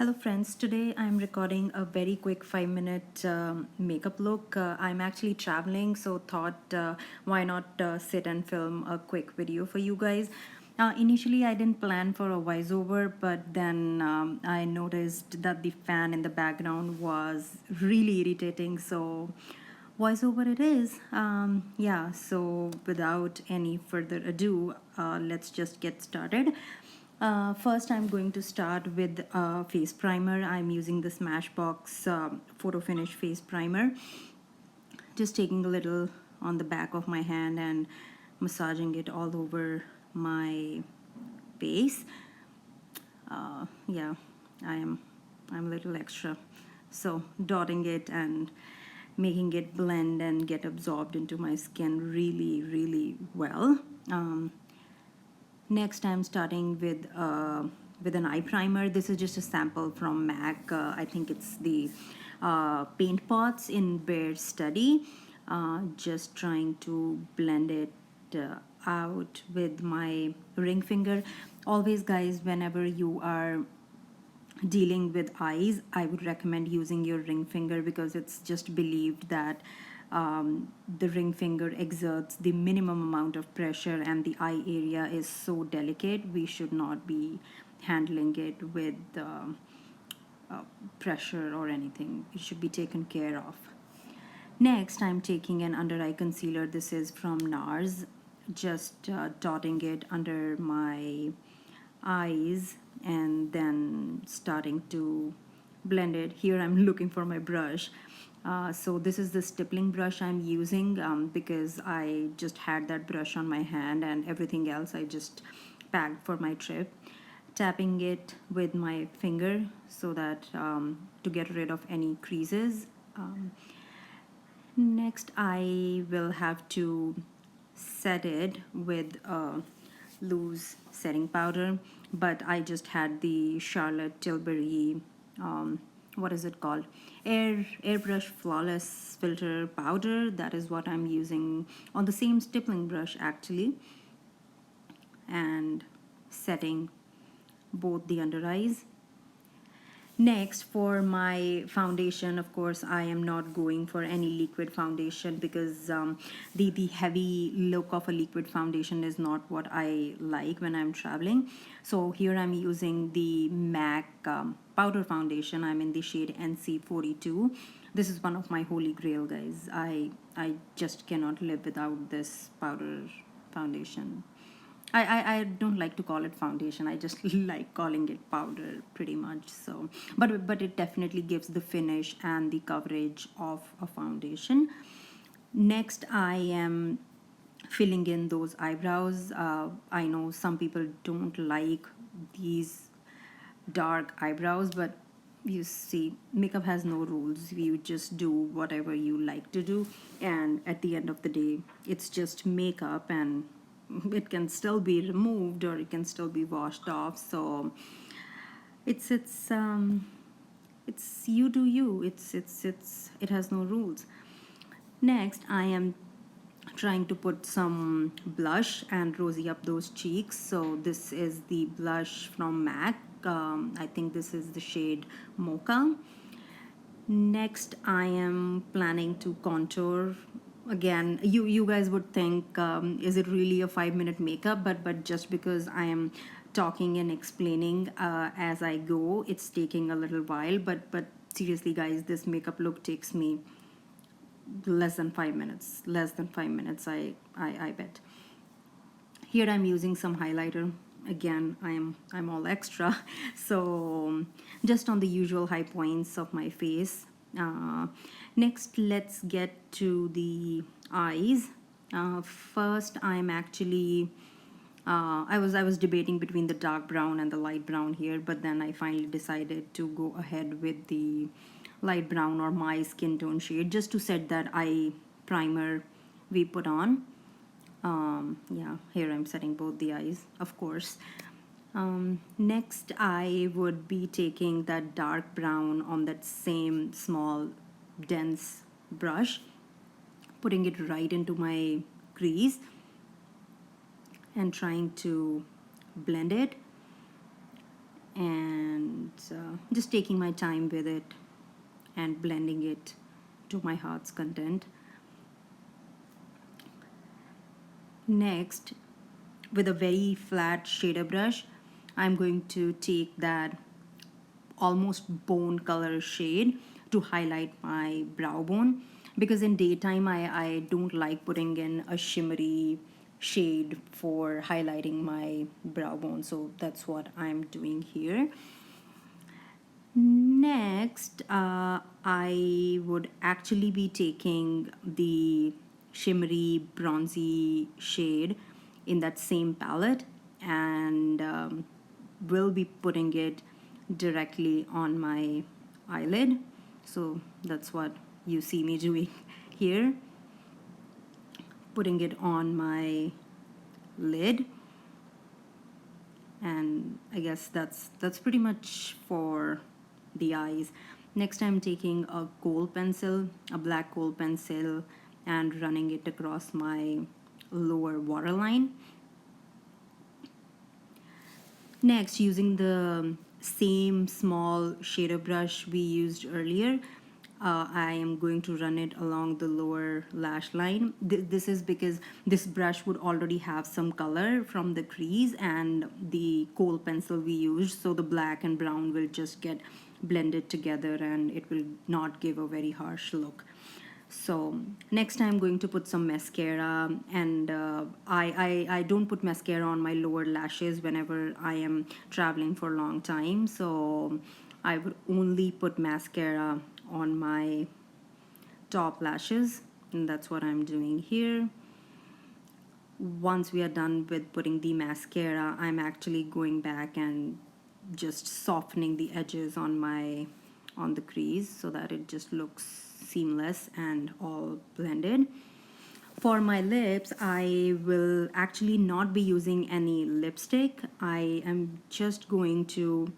Hello friends, today I'm recording a very quick 5 minute makeup look. I'm actually traveling, so thought why not sit and film a quick video for you guys. Initially I didn't plan for a voiceover, but then I noticed that the fan in the background was really irritating, so voiceover it is. Yeah, so without any further ado, let's just get started. First, I'm going to start with face primer. I'm using the Smashbox Photo Finish face primer. Just taking a little on the back of my hand and massaging it all over my face. Yeah, I'm a little extra. So dotting it and making it blend and get absorbed into my skin really well. Next, I'm starting with an eye primer. This is just a sample from MAC. I think it's the Paint Pots in Bare Study. Just trying to blend it out with my ring finger. Always, guys, whenever you are dealing with eyes, I would recommend using your ring finger because it's just believed that the ring finger exerts the minimum amount of pressure, and the eye area is so delicate. We should not be handling it with pressure or anything. It should be taken care of. Next, I'm taking an under eye concealer. This is from Nars. Just dotting it under my eyes and then starting to blend it. Here I'm looking for my brush. So this is the stippling brush I'm using because I just had that brush on my hand and everything else I just packed for my trip. Tapping it with my finger so that to get rid of any creases. Next, I will have to set it with a loose setting powder, but I just had the Charlotte Tilbury, what is it called? Airbrush Flawless Filter Powder. That is what I'm using on the same stippling brush actually, and setting both the under eyes. Next, for my foundation, of course, I am not going for any liquid foundation because the heavy look of a liquid foundation is not what I like when I'm traveling. So here I'm using the MAC powder foundation. I'm in the shade NC42. This is one of my holy grail, guys. I just cannot live without this powder foundation. I don't like to call it foundation. I just like calling it powder pretty much. So, but it definitely gives the finish and the coverage of a foundation. Next, I am filling in those eyebrows. I know some people don't like these dark eyebrows, but you see, makeup has no rules. You just do whatever you like to do, and at the end of the day, it's just makeup, and it can still be removed or it can still be washed off. So it's you do you. It has no rules. Next, I am trying to put some blush and rosy up those cheeks. So this is the blush from MAC. I think this is the shade Mocha. Next, I am planning to contour. Again, you guys would think, is it really a 5 minute makeup? But just because I am talking and explaining as I go, it's taking a little while. But seriously, guys, this makeup look takes me less than 5 minutes. Less than 5 minutes, I bet. Here I'm using some highlighter. Again, I'm all extra, so just on the usual high points of my face. Next, let's get to the eyes. First, I'm actually I was debating between the dark brown and the light brown here, but then I finally decided to go ahead with the light brown, or my skin tone shade, just to set that eye primer we put on. Yeah, here I'm setting both the eyes, of course. Next, I would be taking that dark brown on that same small, dense brush, putting it right into my crease and trying to blend it. and just taking my time with it and blending it to my heart's content. Next, with a very flat shader brush, I'm going to take that almost bone color shade to highlight my brow bone, because in daytime I don't like putting in a shimmery shade for highlighting my brow bone, so that's what I'm doing here. Next, I would actually be taking the shimmery bronzy shade in that same palette, and will be putting it directly on my eyelid. So that's what you see me doing here, putting it on my lid. And I guess that's pretty much for the eyes. Next, I'm taking a kohl pencil, a black kohl pencil, and running it across my lower waterline. Next, using the same small shader brush we used earlier, I am going to run it along the lower lash line. This is because this brush would already have some color from the crease and the kohl pencil we used, so the black and brown will just get blended together and it will not give a very harsh look. So next I'm going to put some mascara, and I don't put mascara on my lower lashes whenever I am traveling for a long time, so I would only put mascara on my top lashes, and that's what I'm doing here. Once we are done with putting the mascara, I'm actually going back and just softening the edges on the crease so that it just looks seamless and all blended. For my lips, I will actually not be using any lipstick. I am just going to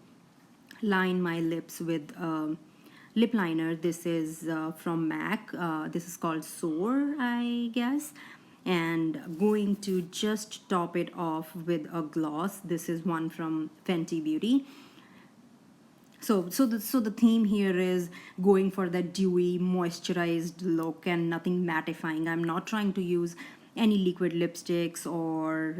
line my lips with lip liner. This is from MAC. This is called Soar, I guess. And going to just top it off with a gloss. This is one from Fenty Beauty. So the theme here is going for that dewy, moisturized look and nothing mattifying. I'm not trying to use any liquid lipsticks or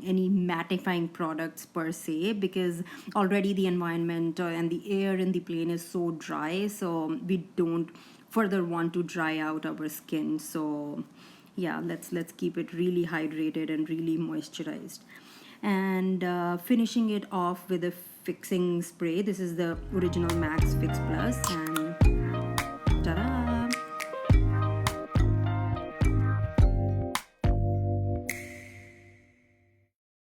any mattifying products per se, because already the environment and the air in the plane is so dry, so we don't further want to dry out our skin. So yeah, let's keep it really hydrated and really moisturized. And finishing it off with a fixing spray. This is the original Max Fix Plus,